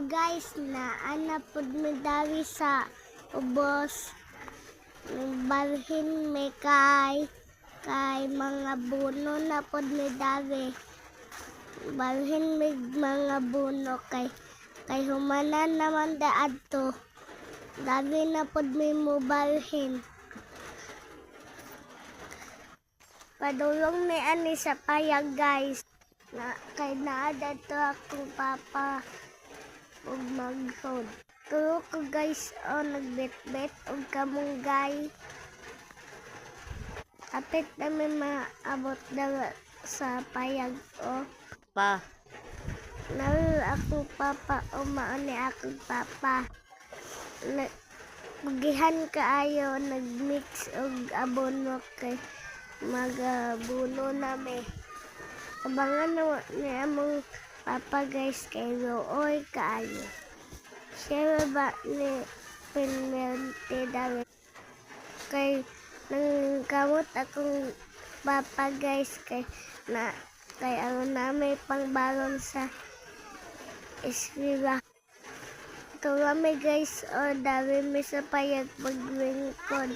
guys, na pud mi dawi sa ubos. Balhin mi kay mga buno na pud mi dawi. Balhin mi mga buno kay humanan naman daadto. Dawi na pud mi mo balhin. Padulong ni ani sa payag guys. Kay naada to akong papa ug maghod. Tulo ko guys nagbet-bet og kamunggay. Apit namin maabot daw sa payag Pa. Nawi akong papa o mauni akong papa. Gihan kaayo nagmix og abono kay magabuno nami. Abangan ni among papa guys kay looy kaayo. Siya ba ni pinmente daw kay nang kamot akong papa guys kay ang namin pangbalon sa eskwela. Kami guys dawi mi sa payag paglingkod.